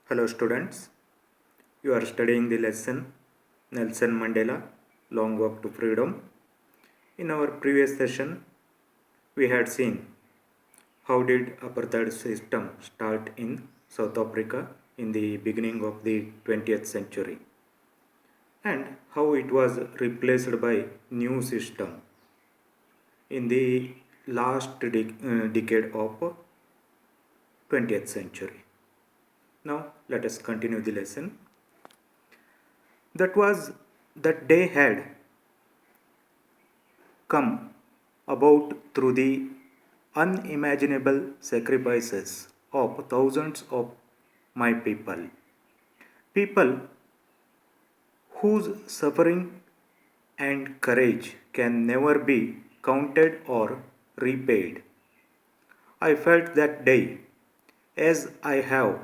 Hello students, you are studying the lesson Nelson Mandela Long Walk to Freedom. In our previous session, we had seen how did apartheid system start in South Africa in the beginning of the 20th century and how it was replaced by new system in the last decade of 20th century. Now let us continue the lesson. That day had come about through the unimaginable sacrifices of thousands of my people. People whose suffering and courage can never be counted or repaid. I felt that day, as I have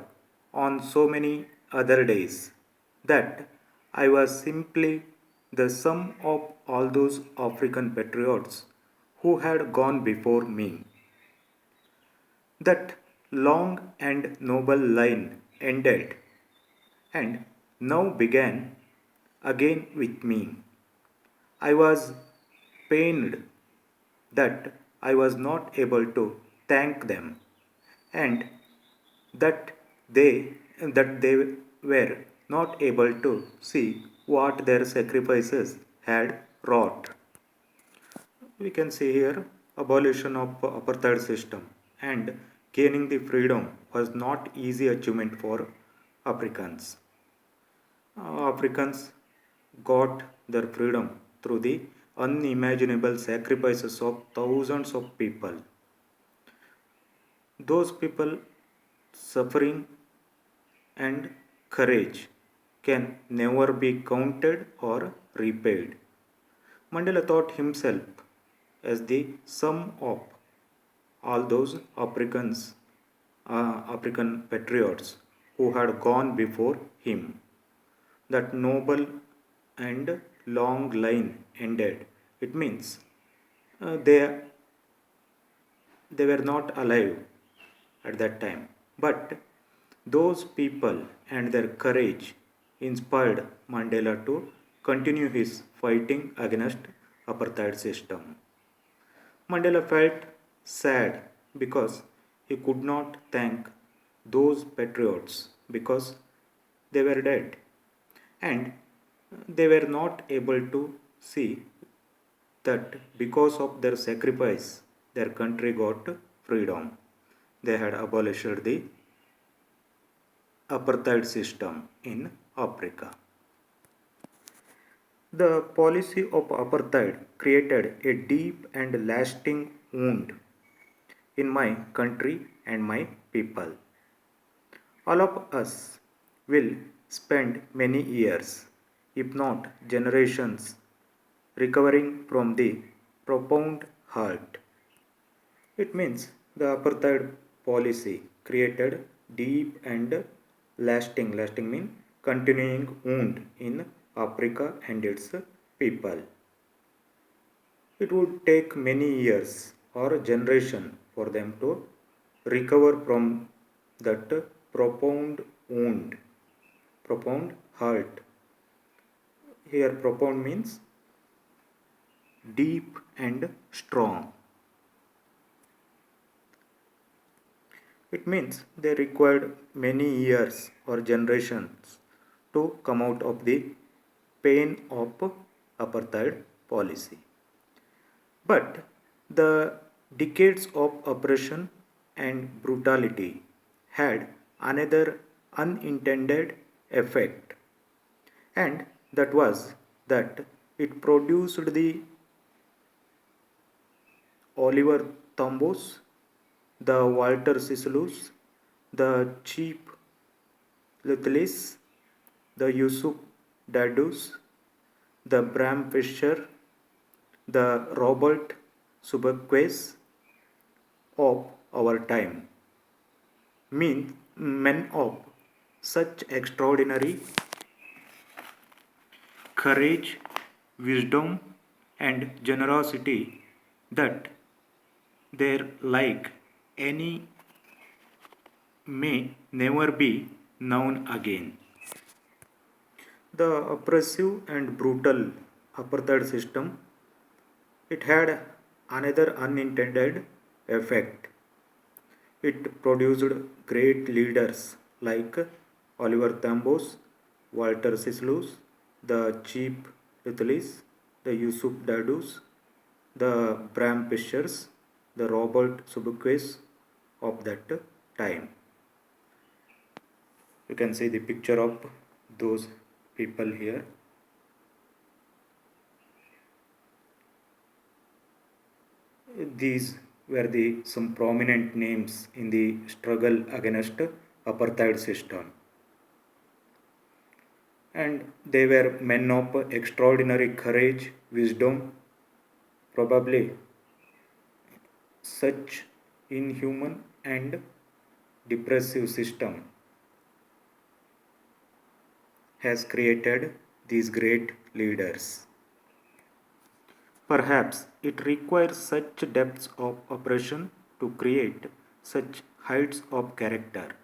on so many other days, that I was simply the sum of all those African patriots who had gone before me. That long and noble line ended and now began again with me. I was pained that I was not able to thank them and that they were not able to see what their sacrifices had wrought. We can see here abolition of apartheid system and gaining the freedom was not easy achievement for Africans. Africans got their freedom through the unimaginable sacrifices of thousands of people. Those people suffering and courage can never be counted or repaid. Mandela thought himself as the sum of all those African patriots who had gone before him. That noble and long line ended. It means uh, they, they were not alive at that time. But those people and their courage inspired Mandela to continue his fighting against apartheid system. Mandela felt sad because he could not thank those patriots because they were dead and they were not able to see that because of their sacrifice their country got freedom. They had abolished the apartheid system in Africa. The policy of apartheid created a deep and lasting wound in my country and my people. All of us will spend many years, if not generations, recovering from the profound hurt. It means the apartheid policy created deep and lasting mean continuing wound in Africa and its people. It would take many years or a generation for them to recover from that profound wound, profound hurt. Here, profound means deep and strong. It means they required many years or generations to come out of the pain of apartheid policy. But the decades of oppression and brutality had another unintended effect, and that was that it produced the Oliver Thambos, the Walter Sisulus, the Chief Luthelis, the Yusuf Dadus, the Bram Fischer, the Robert Suberques of our time. Men of such extraordinary courage, wisdom, and generosity that their like any may never be Noun again. The oppressive and brutal apartheid system, it had another unintended effect. It produced great leaders like Oliver Tambos, Walter Sislus, the Chief Litlis, the Yusuf Dadus, the Bram Fishers, the Robert Subuquis of that time. You can see the picture of those people here. These were the some prominent names in the struggle against apartheid system, and they were men of extraordinary courage, wisdom. Probably such inhuman and depressive system has created these great leaders. Perhaps it requires such depths of oppression to create such heights of character.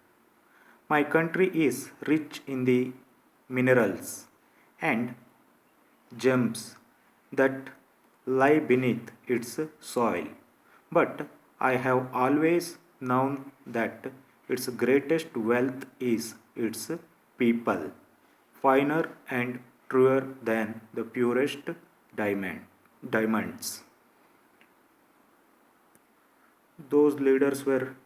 My country is rich in the minerals and gems that lie beneath its soil, but I have always known that its greatest wealth is its people, finer and truer than the purest diamonds. Those leaders were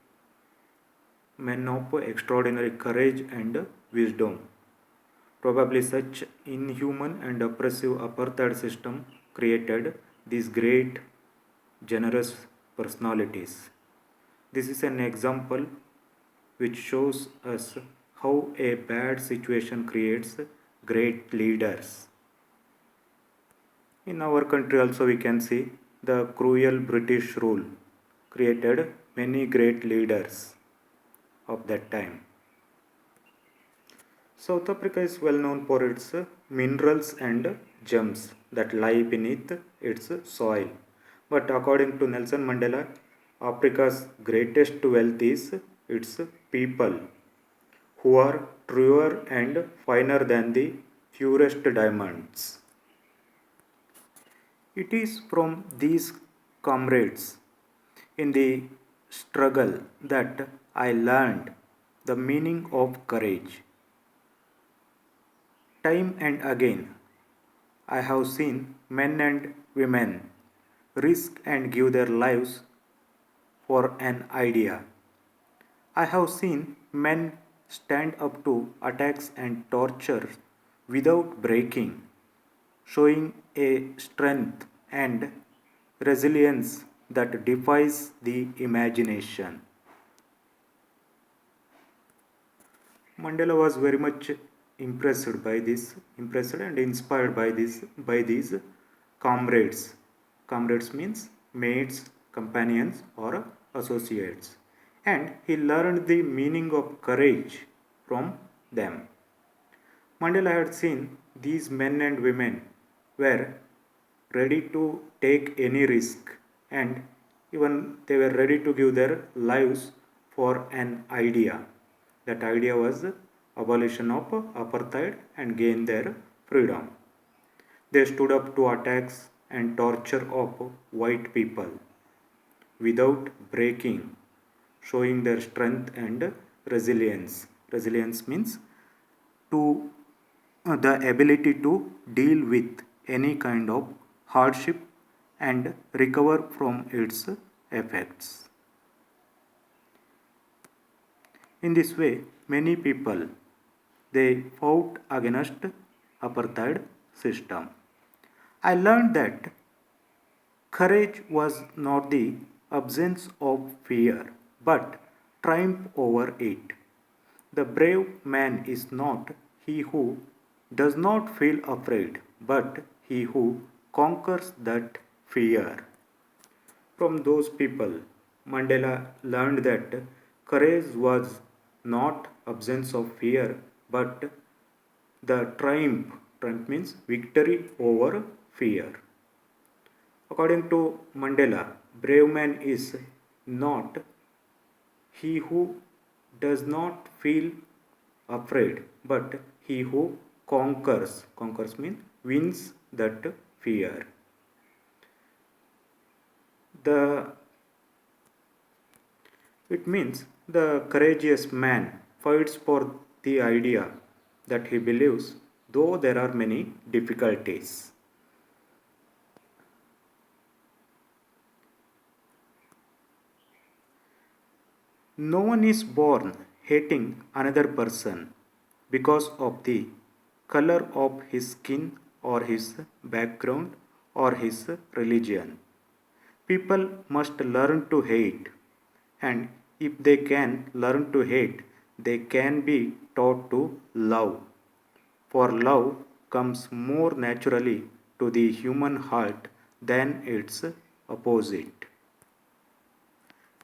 men of extraordinary courage and wisdom. Probably such inhuman and oppressive apartheid system created these great, generous personalities. This is an example which shows us how a bad situation creates great leaders. In our country also we can see the cruel British rule created many great leaders of that time. South Africa is well known for its minerals and gems that lie beneath its soil. But according to Nelson Mandela, Africa's greatest wealth is its people, who are truer and finer than the purest diamonds. It is from these comrades in the struggle that I learned the meaning of courage. Time and again, I have seen men and women risk and give their lives for an idea. I have seen men stand up to attacks and torture without breaking, showing a strength and resilience that defies the imagination. Mandela was very much impressed and inspired by these comrades. Comrades means mates, companions, or associates, and he learned the meaning of courage from them. Mandela had seen these men and women were ready to take any risk, and even they were ready to give their lives for an idea. That idea was abolition of apartheid and gain their freedom. They stood up to attacks and torture of white people without breaking, showing their strength and resilience. Resilience means to the ability to deal with any kind of hardship and recover from its effects. In this way, many people they fought against apartheid system. I learned that courage was not the absence of fear, but triumph over it. The brave man is not he who does not feel afraid, but he who conquers that fear. From those people, Mandela learned that courage was not absence of fear, but the triumph. Triumph means victory over fear. According to Mandela, brave man is not he who does not feel afraid, but he who conquers means wins that fear. The It means the courageous man fights for the idea that he believes, though there are many difficulties. No one is born hating another person because of the color of his skin or his background or his religion. People must learn to hate, and if they can learn to hate, they can be taught to love. For love comes more naturally to the human heart than its opposite.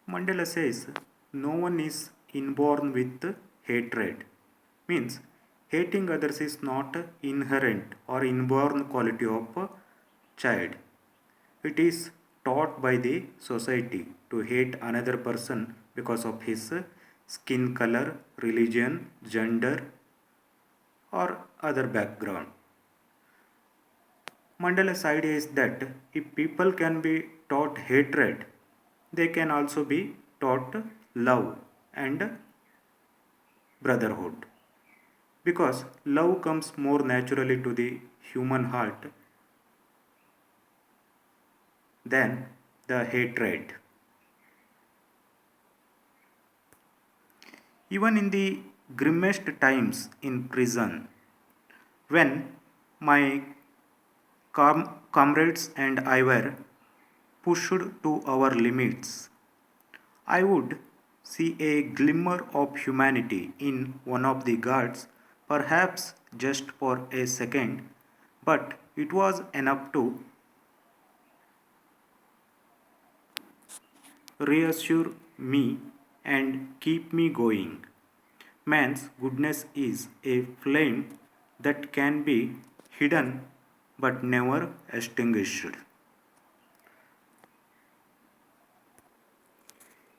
Mandela says no one is inborn with hatred. Means hating others is not inherent or inborn quality of a child. It is taught by the society to hate another person because of his skin color, religion, gender, or other background. Mandela's idea is that if people can be taught hatred, they can also be taught love and brotherhood. Because love comes more naturally to the human heart than the hatred. Even in the grimmest times in prison, when my comrades and I were pushed to our limits, I would see a glimmer of humanity in one of the guards, perhaps just for a second, but it was enough to reassure me and keep me going. Man's goodness is a flame that can be hidden but never extinguished.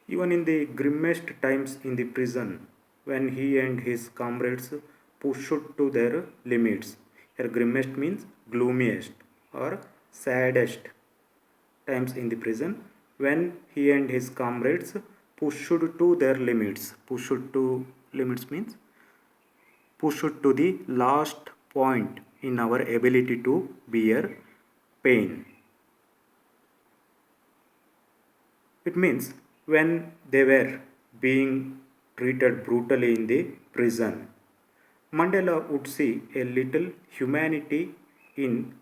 Even in the grimmest times in the prison, when he and his comrades pushed to their limits. Here, grimmest means gloomiest or saddest times in the prison, when he and his comrades pushed to their limits. Pushed to limits means pushed to the last point in our ability to bear pain. It means when they were being treated brutally in the prison, Mandela would see a little humanity in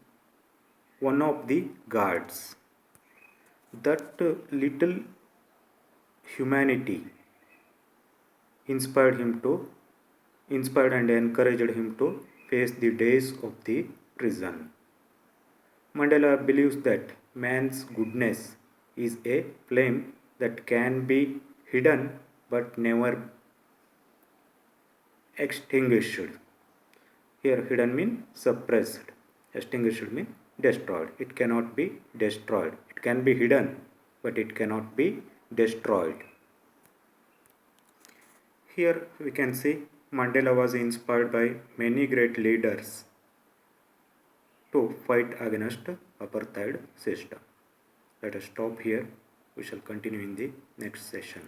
one of the guards. That little humanity inspired him to inspired and encouraged him to face the days of the prison. Mandela believes that man's goodness is a flame that can be hidden but never extinguished. Here hidden means suppressed. Extinguished means destroyed. It cannot be destroyed. It can be hidden but it cannot be destroyed. Here we can see Mandela was inspired by many great leaders to fight against apartheid system. Let us stop here. We shall continue in the next session.